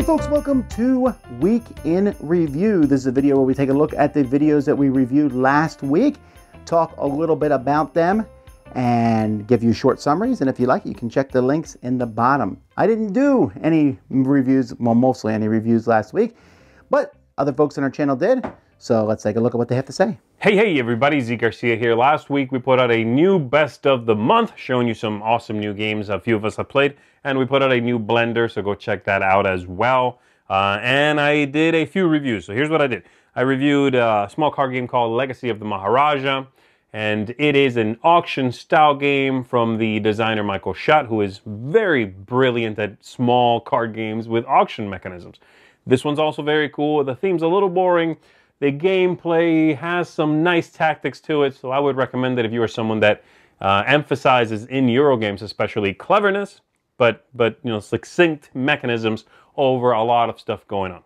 folks, welcome to Week in Review. This is a video where we take a look at the videos that we reviewed last week, talk a little bit about them, and give you short summaries. And if you like it, you can check the links in the bottom. I didn't do any reviews, well, mostly any reviews last week, but other folks on our channel did. So let's take a look at what they have to say. Hey everybody, Z Garcia here. Last week we put out a new best of the month, showing you some awesome new games a few of us have played, and we put out a new blender, so go check that out as well. And I did a few reviews. So here's what I did. I reviewed a small card game called Legacy of the Maharaja, and it is an auction style game from the designer Michael Schott, who is very brilliant at small card games with auction mechanisms. This one's also very cool. The theme's a little boring. The gameplay has some nice tactics to it, so I would recommend that if you are someone that emphasizes in Euro games, especially cleverness, but succinct mechanisms over a lot of stuff going on.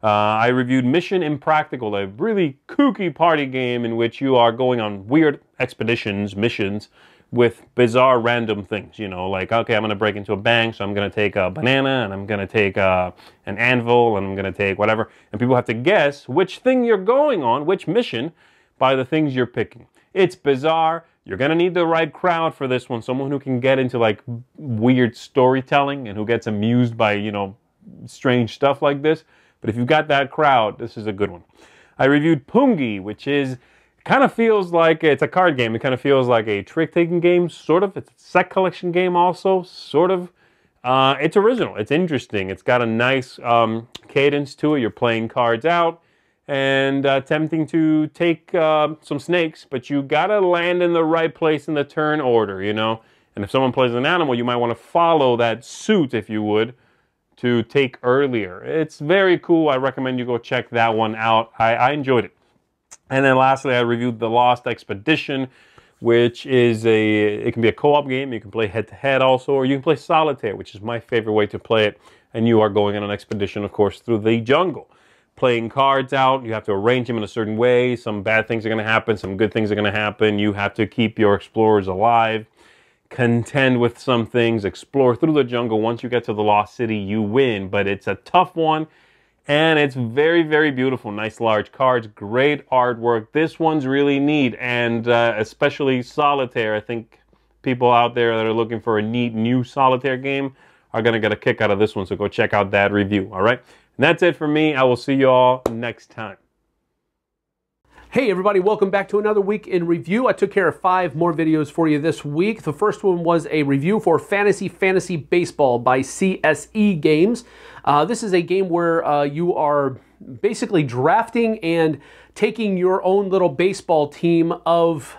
I reviewed Mission Impractical, a really kooky party game in which you are going on weird expeditions, missions, with bizarre random things, like, okay, I'm going to break into a bank, so I'm going to take a banana, and I'm going to take an anvil, and I'm going to take whatever. And people have to guess which thing you're going on, which mission, by the things you're picking. It's bizarre. You're going to need the right crowd for this one, someone who can get into, like, weird storytelling and who gets amused by, strange stuff like this. But if you've got that crowd, this is a good one. I reviewed Pungi, which is... kind of feels like it's a card game. It kind of feels like a trick-taking game, sort of. It's a set collection game also, sort of. It's original. It's interesting. It's got a nice cadence to it. You're playing cards out and attempting to take some snakes, but you got to land in the right place in the turn order, And if someone plays an animal, you might want to follow that suit, if you would, to take earlier. It's very cool. I recommend you go check that one out. I enjoyed it. And then lastly, I reviewed The Lost Expedition, which is it can be a co-op game. You can play head-to-head also, or you can play solitaire, which is my favorite way to play it. And you are going on an expedition, of course, through the jungle. Playing cards out, you have to arrange them in a certain way. Some bad things are going to happen, some good things are going to happen. You have to keep your explorers alive, contend with some things, explore through the jungle. Once you get to the Lost City, you win. But it's a tough one. And it's very, very beautiful. Nice large cards, great artwork. This one's really neat, and especially solitaire. I think people out there that are looking for a neat new solitaire game are going to get a kick out of this one, so go check out that review, all right? And that's it for me. I will see you all next time. Hey everybody, welcome back to another week in review. I took care of 5 more videos for you this week. The first one was a review for Fantasy Baseball by CSE Games. This is a game where you are basically drafting and taking your own little baseball team of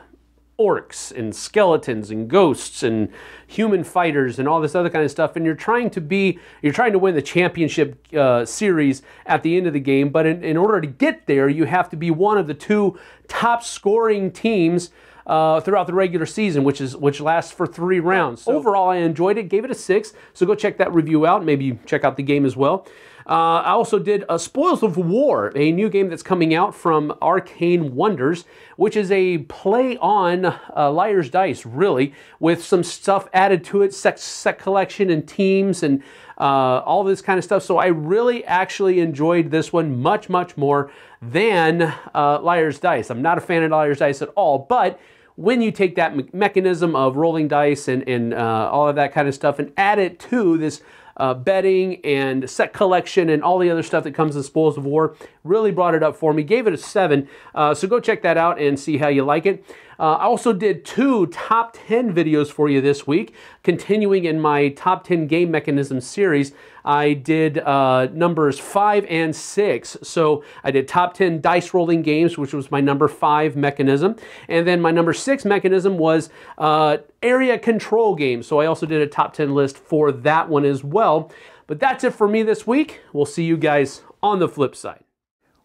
orcs and skeletons and ghosts and human fighters and all this other kind of stuff, and you're trying to win the championship series at the end of the game. But in order to get there, you have to be one of the 2 top scoring teams throughout the regular season, which lasts for 3 rounds. So overall, I enjoyed it, gave it a 6. So go check that review out. Maybe check out the game as well. I also did Spoils of War, a new game that's coming out from Arcane Wonders, which is a play on Liar's Dice, really, with some stuff added to it, set collection and teams and all this kind of stuff. So I really actually enjoyed this one much, much more than Liar's Dice. I'm not a fan of Liar's Dice at all, but when you take that mechanism of rolling dice and all of that kind of stuff and add it to this betting and set collection and all the other stuff that comes in Spoils of War, really brought it up for me. Gave it a 7. So go check that out and see how you like it. I also did 2 top 10 videos for you this week, continuing in my top 10 game mechanism series. I did numbers 5 and 6. So I did top 10 dice rolling games, which was my number 5 mechanism. And then my number 6 mechanism was area control games. So I also did a top 10 list for that one as well. But that's it for me this week. We'll see you guys on the flip side.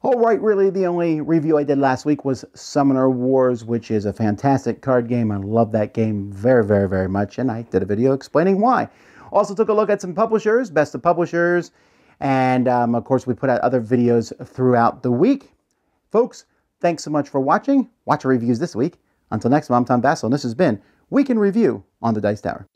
All right, really the only review I did last week was Summoner Wars, which is a fantastic card game. I love that game very, very, very much, and I did a video explaining why. Also took a look at some publishers, best of publishers, and of course we put out other videos throughout the week. Folks, thanks so much for watching. Watch our reviews this week. Until next time, I'm Tom Bassel, and this has been Week in Review on the Dice Tower.